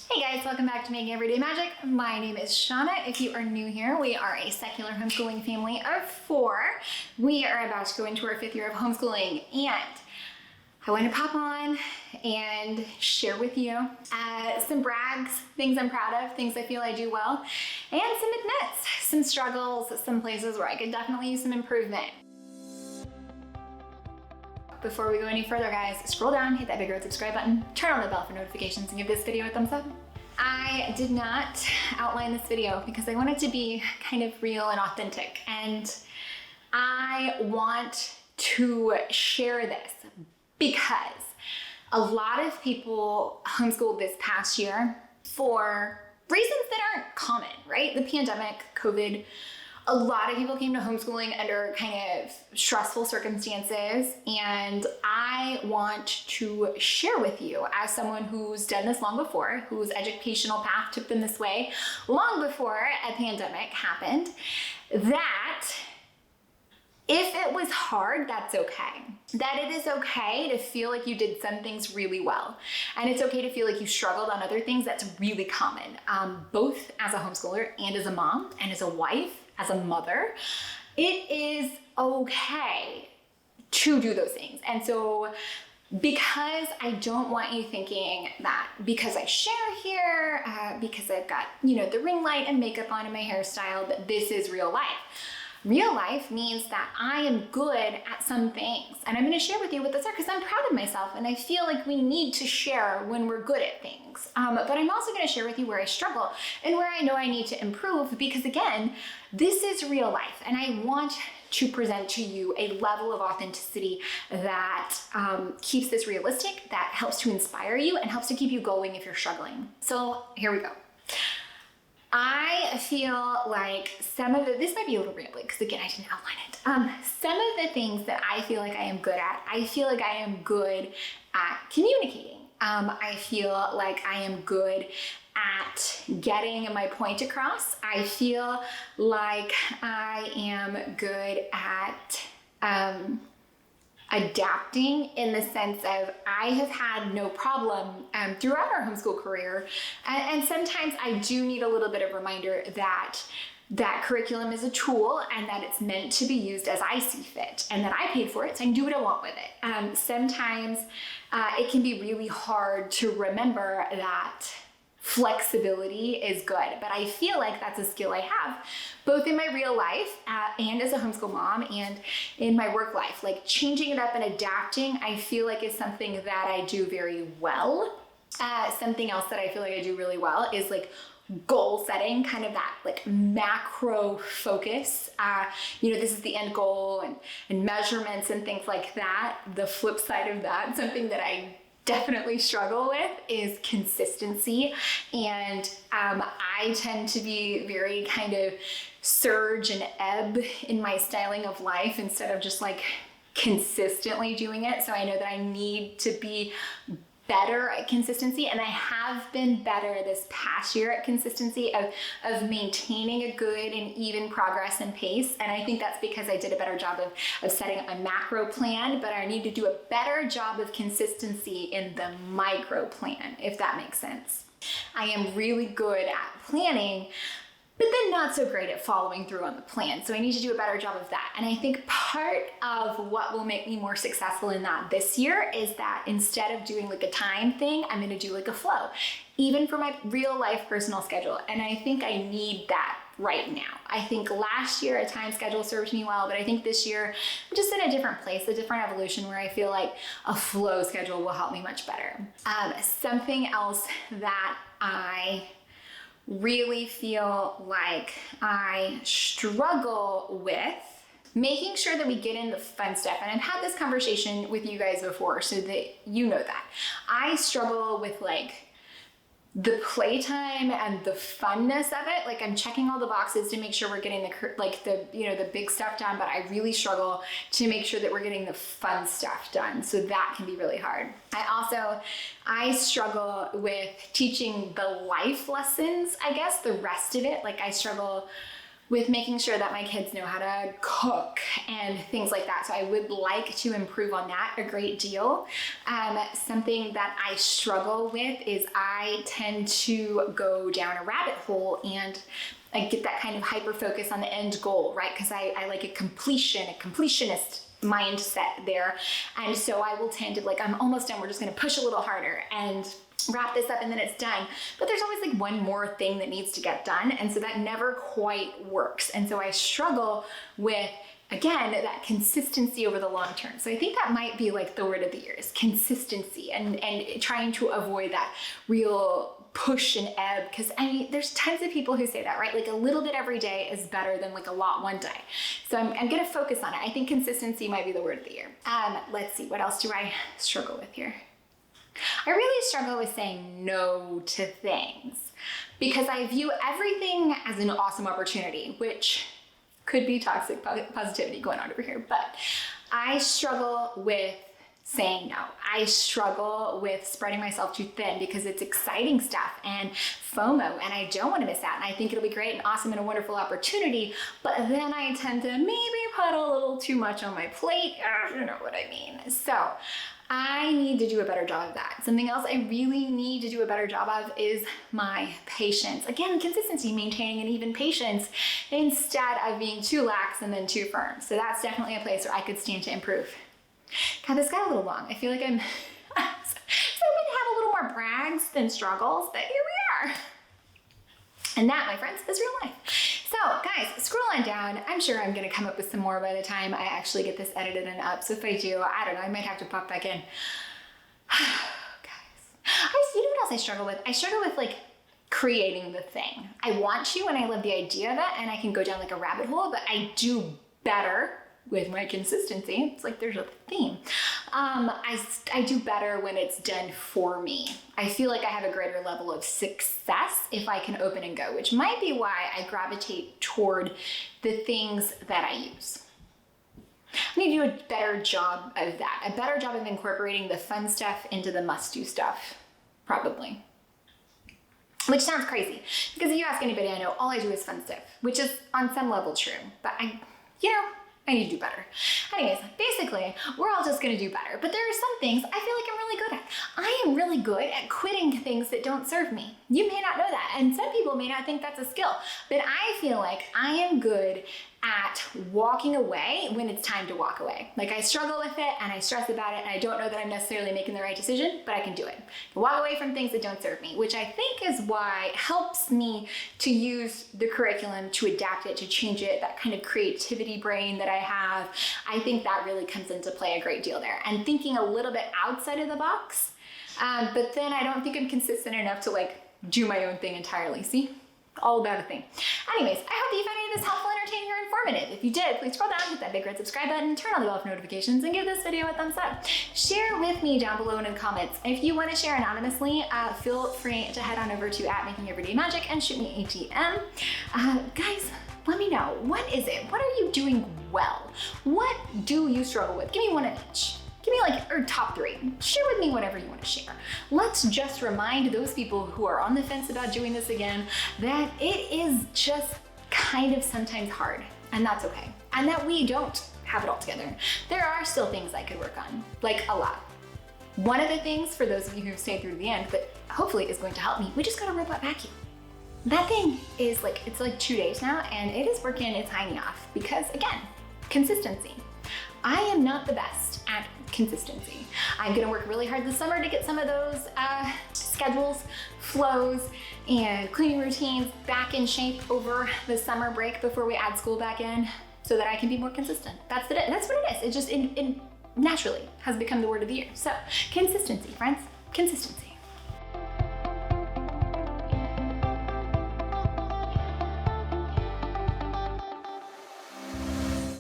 Hey guys, welcome back to Making Everyday Magic. My name is Shanna. If you are new here, we are a secular homeschooling family of 4. We are about to go into our 5th year of homeschooling, and I want to pop on and share with you some brags, things I'm proud of, things I feel I do well, and some admits, some struggles, some places where I could definitely use some improvement. Before we go any further, guys, scroll down, hit that big red subscribe button, turn on the bell for notifications, and give this video a thumbs up. I did not outline this video because I want it to be kind of real and authentic, and I want to share this because a lot of people homeschooled this past year for reasons that aren't common, right? The pandemic, COVID. A lot of people came to homeschooling under kind of stressful circumstances, and I want to share with you, as someone who's done this long before, whose educational path took them this way long before a pandemic happened, that if it was hard, that's okay. That it is okay to feel like you did some things really well. And it's okay to feel like you struggled on other things. That's really common, both as a homeschooler and as a mom and as a wife, as a mother. It is okay to do those things. And so because I don't want you thinking that because I share here, because I've got, the ring light and makeup on and my hairstyle, that this is real life. Real life means that I am good at some things, and I'm going to share with you what those are because I'm proud of myself, and I feel like we need to share when we're good at things. But I'm also going to share with you where I struggle and where I know I need to improve, because again, this is real life, and I want to present to you a level of authenticity that keeps this realistic, that helps to inspire you and helps to keep you going if you're struggling. So here we go. I feel like this might be a little rambling because again, I didn't outline it. Some of the things that I feel like I am good at, I feel like I am good at communicating. I feel like I am good at getting my point across. I feel like I am good at adapting, in the sense of I have had no problem throughout our homeschool career. And sometimes I do need a little bit of reminder that curriculum is a tool and that it's meant to be used as I see fit, and that I paid for it, so I can do what I want with it. Sometimes it can be really hard to remember that flexibility is good, but I feel like that's a skill I have both in my real life and as a homeschool mom and in my work life. Like changing it up and adapting, I feel like is something that I do very well. Something else that I feel like I do really well is like goal setting, kind of that like macro focus. This is the end goal and measurements and things like that. The flip side of that, something that I definitely struggle with, is consistency. And I tend to be very kind of surge and ebb in my styling of life instead of just like consistently doing it. So I know that I need to be better at consistency, and I have been better this past year at consistency of maintaining a good and even progress and pace. And I think that's because I did a better job of setting up my macro plan, but I need to do a better job of consistency in the micro plan, if that makes sense. I am really good at planning, but then not so great at following through on the plan. So I need to do a better job of that. And I think part of what will make me more successful in that this year is that instead of doing like a time thing, I'm gonna do like a flow, even for my real life personal schedule. And I think I need that right now. I think last year a time schedule served me well, but I think this year I'm just in a different place, a different evolution where I feel like a flow schedule will help me much better. Something else that I really feel like I struggle with, making sure that we get in the fun stuff. And I've had this conversation with you guys before, so that you know that. I struggle with like the playtime and the funness of it. Like I'm checking all the boxes to make sure we're getting the big stuff done, but I really struggle to make sure that we're getting the fun stuff done. So that can be really hard. I struggle with teaching the life lessons, I guess, the rest of it. Like I struggle with making sure that my kids know how to cook and things like that. So I would like to improve on that a great deal. Something that I struggle with is I tend to go down a rabbit hole and I get that kind of hyper focus on the end goal, right? Because I like a completionist mindset there. And so I will tend to like, I'm almost done. We're just going to push a little harder and wrap this up and then it's done. But there's always like one more thing that needs to get done. And so that never quite works. And so I struggle with, again, that consistency over the long term. So I think that might be like the word of the year is consistency and trying to avoid that real push and ebb. Because I mean, there's tons of people who say that, right? Like a little bit every day is better than like a lot one day. So I'm going to focus on it. I think consistency might be the word of the year. Let's see, what else do I struggle with here? I really struggle with saying no to things because I view everything as an awesome opportunity, which could be toxic positivity going on over here, but I struggle with saying no. I struggle with spreading myself too thin because it's exciting stuff and FOMO and I don't want to miss out. And I think it'll be great and awesome and a wonderful opportunity, but then I tend to maybe put a little too much on my plate. You know what I mean? So I need to do a better job of that. Something else I really need to do a better job of is my patience. Again, consistency, maintaining an even patience instead of being too lax and then too firm. So that's definitely a place where I could stand to improve. God, this got a little long. I feel like I'm so we have a little more brags than struggles, but here we are. And that, my friends, is real life. So guys, scroll on down. I'm sure I'm gonna come up with some more by the time I actually get this edited and up. So if I do, I don't know, I might have to pop back in. Guys, you know what else I struggle with? I struggle with like creating the thing. I want to and I love the idea of it and I can go down like a rabbit hole, but I do better with my consistency. It's like there's a theme. I do better when it's done for me. I feel like I have a greater level of success if I can open and go, which might be why I gravitate toward the things that I use. I need to do a better job of that, a better job of incorporating the fun stuff into the must-do stuff, probably. Which sounds crazy, because if you ask anybody I know, all I do is fun stuff, which is on some level true, but I need to do better. Anyways, basically, we're all just gonna do better, but there are some things I feel like I'm really good at. I am really good at quitting things that don't serve me. You may not know that, and some people may not think that's a skill, but I feel like I am good at walking away when it's time to walk away. Like I struggle with it and I stress about it and I don't know that I'm necessarily making the right decision, but I can do it. Walk away from things that don't serve me, which I think is why it helps me to use the curriculum, to adapt it, to change it, that kind of creativity brain that I have. I think that really comes into play a great deal there. And thinking a little bit outside of the box, but then I don't think I'm consistent enough to like do my own thing entirely. See? All about a thing. Anyways, I hope that you found any of this helpful, entertaining, or informative. If you did, please scroll down, hit that big red subscribe button, turn on the bell for notifications, and give this video a thumbs up. Share with me down below in the comments. If you want to share anonymously, feel free to head on over to @MakingEverydayMagic and shoot me a DM. Guys, let me know. What is it? What are you doing well? What do you struggle with? Give me one of each. Give me like, or top 3. Share with me whatever you want to share. Let's just remind those people who are on the fence about doing this again that it is just kind of sometimes hard, and that's okay. And that we don't have it all together. There are still things I could work on, like a lot. One of the things, for those of you who stayed through the end, that hopefully is going to help me, we just got a robot vacuum. That thing is like, it's like 2 days now, and it is working its hiney off because, again, consistency. I am not the best at consistency. I'm gonna work really hard this summer to get some of those schedules, flows, and cleaning routines back in shape over the summer break before we add school back in so that I can be more consistent. That's what it is. It just naturally has become the word of the year. So consistency, friends, consistency.